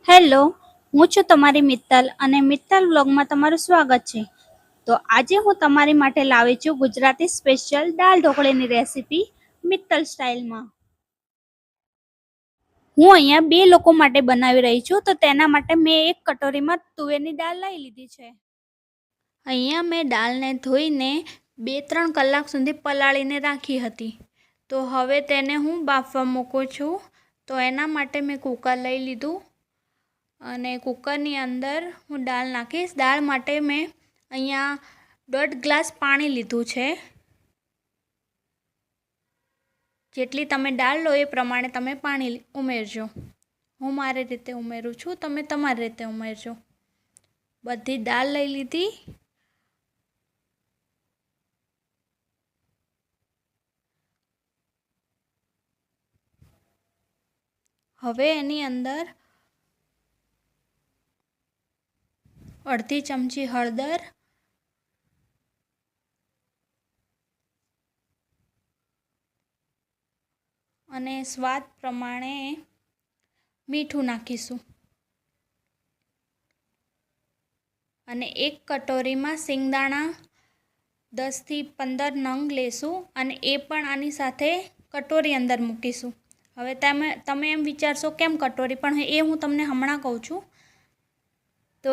Hello, હું છું તમારી મિત્તલ અને મિત્તલ વ્લોગમાં તમારું સ્વાગત છે. તો આજે હું તમારી માટે લાવી છું ગુજરાતી સ્પેશિયલ દાલ ઢોકળીની રેસીપી મિત્તલ સ્ટાઇલમાં. હું અહીંયા 2 લોકો માટે બનાવી રહી છું, તો તેના માટે મેં એક કટોરીમાં તુવેરની દાળ લઈ લીધી છે. અહીંયા મેં દાળને ધોઈને 2-3 કલાક સુધી પલાળીને રાખી હતી. તો હવે તેને હું બાફવા મૂકું છું. તો એના માટે મેં કુકર લઈ લીધું અને કુકરની અંદર હું દાળ નાખીશ. દાળ માટે મેં અહીંયા 1.5 ગ્લાસ પાણી લીધું છે. જેટલી તમે દાળ લો એ પ્રમાણે તમે પાણી ઉમેરજો. હું મારી રીતે ઉમેરું છું, તમે તમારી રીતે ઉમેરજો. બધી દાળ લઈ લીધી. હવે એની અંદર અડધી ચમચી હળદર, અને સ્વાદ પ્રમાણે મીઠું નાખીશું. અને એક કટોરીમાં સિંગદાણા 10-15 નંગ લેશું અને એ પણ આની સાથે કટોરી અંદર મૂકીશું. હવે તમે એમ વિચારશો કેમ કટોરી, પણ એ હું તમને હમણાં કહું છું. તો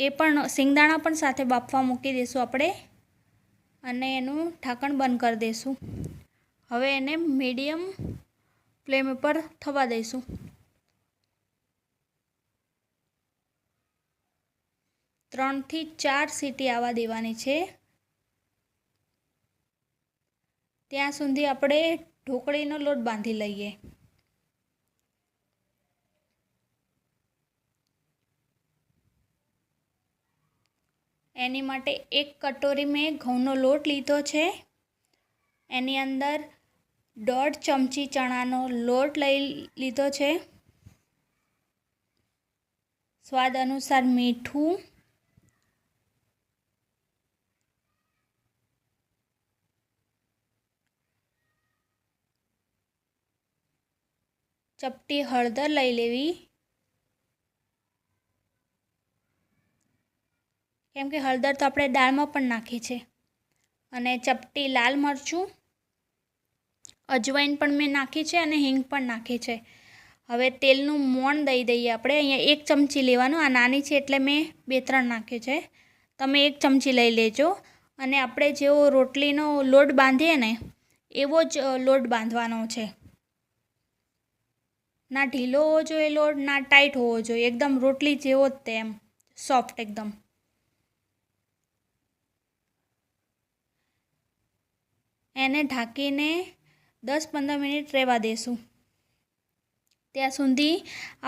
એ પણ સિંગદાણા પણ સાથે બાફવા મૂકી દઈશું આપણે અને એનું ઢાંકણ બંધ કરી દઈશું. હવે એને મીડિયમ ફ્લેમ ઉપર થવા દઈશું. ત્રણથી 4 સીટી આવવા દેવાની છે. ત્યાં સુધી આપણે ઢોકળીનો લોટ બાંધી લઈએ. એની માટે એક કટોરી મેં ઘઉંનો લોટ લીધો છે. એની અંદર 1.5 ચમચી ચણાનો લોટ લઈ લીધો છે. સ્વાદ અનુસાર મીઠું, ચપટી હળદર લઈ લેવી, કેમ કે હળદર તો આપણે દાળમાં પણ નાખી છે. અને ચપટી લાલ મરચું, અજવાઈન પણ મેં નાખી છે અને હિંગ પણ નાખી છે. હવે તેલનું મોણ દઈ દઈએ આપણે. અહીંયા 1 ચમચી લેવાનું. આ નાની છે એટલે મેં 2-3 નાખ્યું છે. તમે 1 ચમચી લઈ લેજો. અને આપણે જેવો રોટલીનો લોટ બાંધીએ ને એવો જ લોટ બાંધવાનો છે. ના ઢીલો હોવો જોઈએ લોટ, ના ટાઈટ હોવો જોઈએ. એકદમ રોટલી જેવો જ તેમ સોફ્ટ એકદમ. એને ઢાંકીને 10-15 મિનિટ રહેવા દેશું. ત્યાં સુધી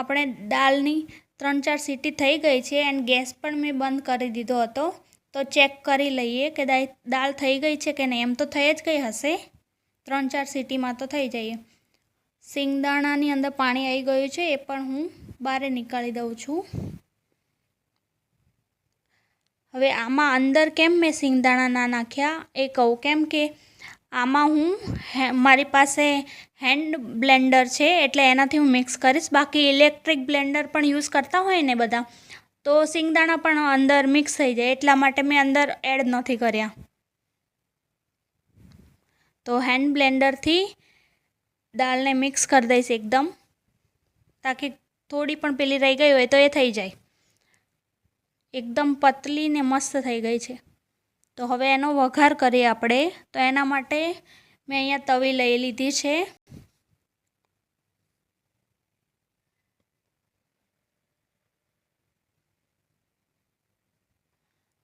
આપણે દાળની 3-4 સીટી થઈ ગઈ છે અને ગેસ પણ મેં બંધ કરી દીધો હતો. તો ચેક કરી લઈએ કે દાળ થઈ ગઈ છે કે નહીં. એમ તો થઈ જ ગઈ હશે, 3-4 સીટીમાં તો થઈ જાય. સિંગદાણાની અંદર પાણી આવી ગયું છે, એ પણ હું બહાર નીકાળી દઉં છું. હવે આમાં અંદર કેમ મેં સિંગદાણા ના નાખ્યા એ કહું. કેમ કે આમાં મારી પાસે હેન્ડ બ્લેન્ડર છે એટલે એનાથી હું મિક્સ કરીશ. બાકી ઇલેક્ટ્રિક બ્લેન્ડર પણ યુઝ કરતા હોય ને બધા, તો સિંગદાણા પણ અંદર મિક્સ થઈ જાય. એટલા માટે મેં અંદર એડ નથી કર્યા. તો હેન્ડ બ્લેન્ડરથી દાળને મિક્સ કરી દઈશ એકદમ, તાકી થોડી પણ પેલી રહી ગઈ હોય તો એ થઈ જાય. એકદમ પતલી ને મસ્ત થઈ ગઈ છે. તો હવે એનો વઘાર કરીએ આપણે. તો એના માટે મેં અહીંયા તવી લઈ લીધી છે.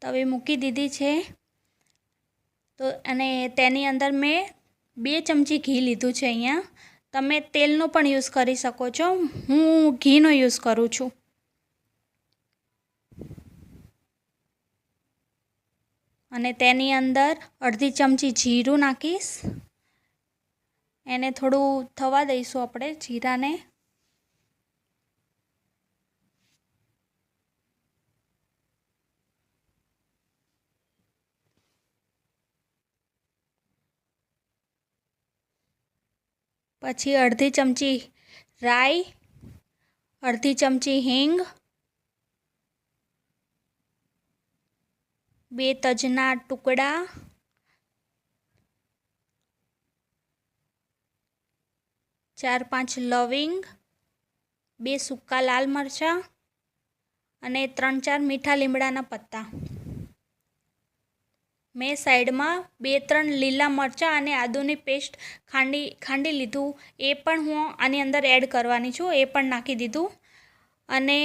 તવી મૂકી દીધી છે. તો અને તેની અંદર મેં 2 ચમચી ઘી લીધું છે. અહીંયા તમે તેલનો પણ યુઝ કરી શકો છો. હું ઘીનો યુઝ કરું છું. અને તેની અંદર અડધી ચમચી જીરું નાખીશ. એને થોડું થવા દઈશું આપણે જીરાને. પછી અડધી ચમચી રાઈ, અડધી ચમચી હિંગ, 2 તજના ટુકડા, 4-5 લવિંગ, 2 સૂકા લાલ મરચાં અને 3-4 મીઠા લીમડાના પત્તા. મેં સાઈડમાં 2-3 લીલા મરચાં અને આદુની પેસ્ટ ખાંડી લીધું, એ પણ હું આની અંદર એડ કરવાની છું, એ પણ નાખી દીધું. અને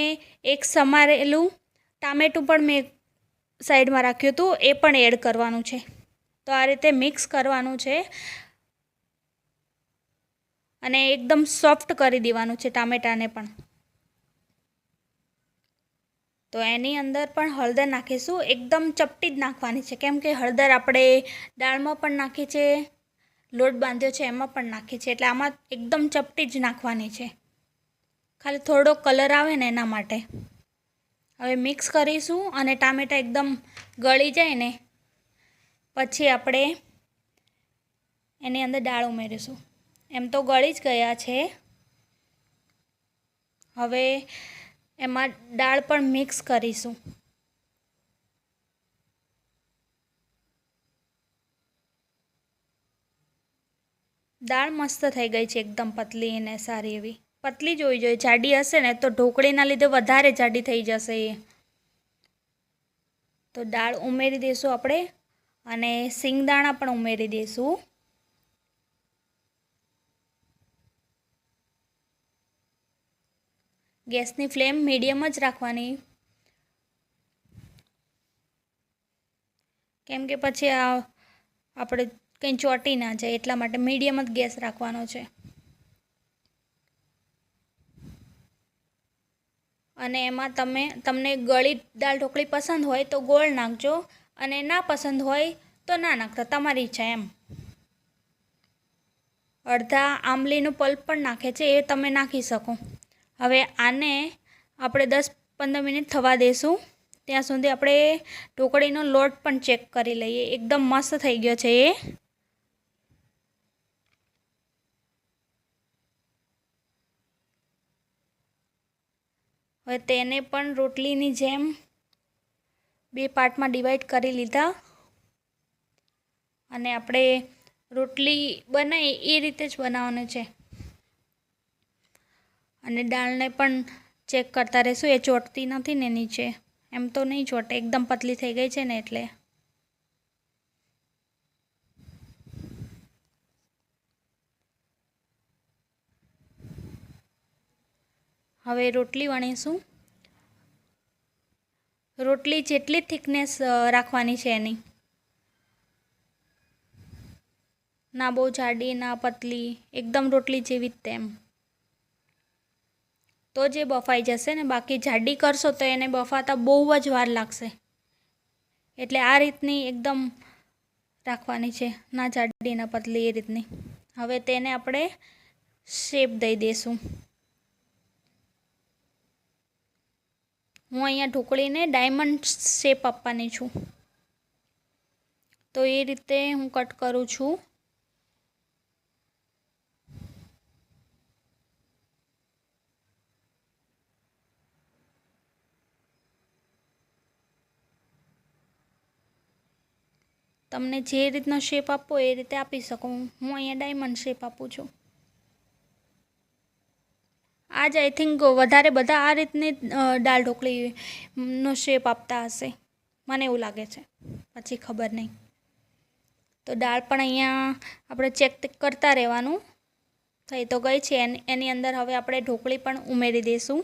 એક સમારેલું ટામેટું પણ મેં સાઈડમાં રાખ્યું હતું, એ પણ એડ કરવાનું છે. તો આ રીતે મિક્સ કરવાનું છે અને એકદમ સોફ્ટ કરી દેવાનું છે ટામેટાને પણ. તો એની અંદર પણ હળદર નાખીશું, એકદમ ચપટી જ નાખવાની છે, કેમ કે હળદર આપણે દાળમાં પણ નાખી છે, લોટ બાંધ્યો છે એમાં પણ નાખી છે, એટલે આમાં એકદમ ચપટી જ નાખવાની છે, ખાલી થોડો કલર આવે ને એના માટે. હવે મિક્સ કરીશું અને ટામેટાં એકદમ ગળી જાય ને પછી આપણે એની અંદર દાળ ઉમેરીશું. એમ તો ગળી જ ગયા છે. હવે એમાં દાળ પણ મિક્સ કરીશું. દાળ મસ્ત થઈ ગઈ છે, એકદમ પતલી અને સારી એવી. પતલી જ હોવી જોઈએ, જાડી હશે ને તો ઢોકળીના લીધે વધારે જાડી થઈ જશે એ. તો દાળ ઉમેરી દઈશું આપણે અને સિંગદાણા પણ ઉમેરી દઈશું. ગેસની ફ્લેમ મીડિયમ જ રાખવાની, કેમ કે પછી આપણે કંઈ ચોંટી ના જાય, એટલા માટે મીડિયમ જ ગેસ રાખવાનો છે. અને એમાં તમને ગળી દાળ ઢોકળી પસંદ હોય તો ગોળ નાખજો અને ના પસંદ હોય તો ના નાખતા, તમારી ઈચ્છા એમ. અડધા આંબલીનું પલ્પ પણ નાખે છે, એ તમે નાખી શકો. હવે આને આપણે 10-15 મિનિટ થવા દઈશું. ત્યાં સુધી આપણે ઢોકળીનો લોટ પણ ચેક કરી લઈએ. એકદમ મસ્ત થઈ ગયો છે એ. હવે તેને પણ રોટલીની જેમ 2 પાર્ટમાં ડિવાઈડ કરી લીધા અને આપણે રોટલી બનાવી એ રીતે જ બનાવવાનું છે. અને દાળને પણ ચેક કરતા રહીશું, એ ચોંટતી નથી ને નીચે. એમ તો નહીં ચોંટે, એકદમ પતલી થઈ ગઈ છે ને એટલે. હવે રોટલી વણીશું. રોટલી જેટલી થિકનેસ રાખવાની છે એની, ના બહુ જાડી ના પતલી, એકદમ રોટલી જેવી જ તેમ. તો જ એ બફાઈ જશે ને, બાકી જાડી કરશો તો એને બફાતા બહુ જ વાર લાગશે. એટલે આ રીતની એકદમ રાખવાની છે, ના જાડી ના પતલી, એ રીતની. હવે તેને આપણે શેપ દઈ દઈશું. હું અહીંયા ઢોકળીને ડાયમંડ શેપ આપવાની છું, તો એ રીતે હું કટ કરું છું. તમને જે રીતનો શેપ આપવો એ રીતે આપી શકો. હું અહીંયા ડાયમંડ શેપ આપું છું. આજ આઈ થિંક વધારે બધા આ રીતની દાળ ઢોકળીનો શેપ આપતા હશે, મને એવું લાગે છે, પછી ખબર નહીં. તો દાળ પણ અહીંયા આપણે ચેક કરતા રહેવાનું. થઈ તો ગઈ છે. એની અંદર હવે આપણે ઢોકળી પણ ઉમેરી દઈશું.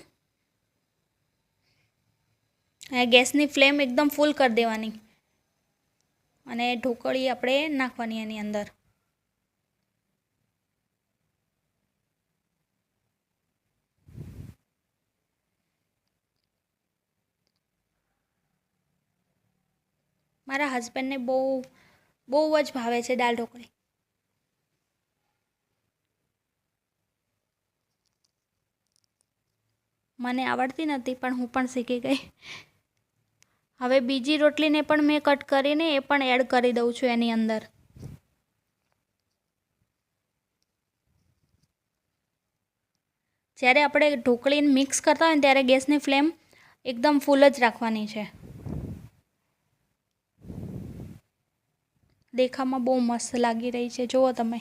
ગેસની ફ્લેમ એકદમ ફૂલ કરી દેવાની અને ઢોકળી આપણે નાખવાની એની અંદર. મારા હસબન્ડને બહુ જ ભાવે છે દાળ ઢોકળી. મને આવડતી નથી પણ હું પણ શીખી ગઈ. હવે બીજી રોટલીને પણ મેં કટ કરીને એ પણ એડ કરી દઉં છું એની અંદર. જ્યારે આપણે ઢોકળીને મિક્સ કરતા હોય ને ત્યારે ગેસની ફ્લેમ એકદમ ફૂલ જ રાખવાની છે. દેખાવમાં બહુ મસ્ત લાગી રહી છે, જુઓ તમે.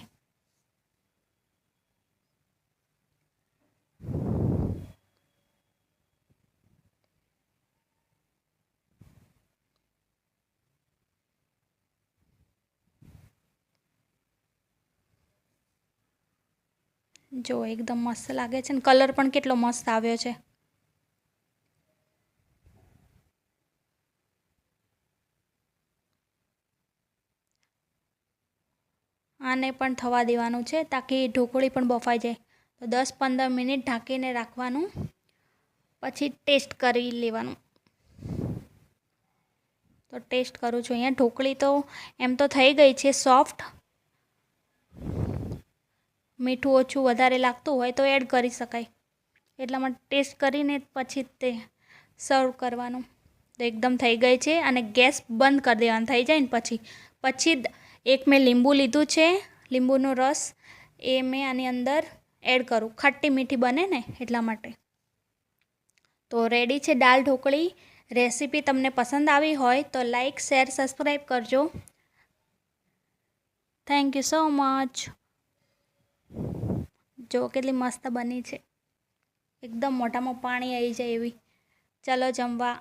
જો એકદમ મસ્ત લાગે છે ને કલર પણ કેટલો મસ્ત આવ્યો છે. આને પણ થવા દેવાનું છે તાકી ઢોકળી પણ બફાઈ જાય. તો 10-15 મિનિટ ઢાંકીને રાખવાનું, પછી ટેસ્ટ કરી લેવાનું. તો ટેસ્ટ કરું છું. અહીંયા ઢોકળી તો એમ તો થઈ ગઈ છે સોફ્ટ. મીઠું ઓછું વધારે લાગતું હોય તો એડ કરી શકાય. એટલા માટે ટેસ્ટ કરીને પછી તે સર્વ કરવાનું. તો એકદમ થઈ ગઈ છે અને ગેસ બંધ કરી દેવાનું થઈ જાય ને પછી એક મેં લીંબુ લીધું છે, લીંબુનો રસ એ મેં આની અંદર એડ કરું. ખટ્ટી મીઠી બને ને એટલા માટે. તો રેડી છે દાલ ઢોકળી. રેસીપી તમને પસંદ આવી હોય તો લાઈક, શેર, સબસ્ક્રાઈબ કરજો. Thank you so much. જો કેટલી મસ્ત બની છે, એકદમ મોઢામાં પાણી આવી જાય એવી. ચલો જમવા.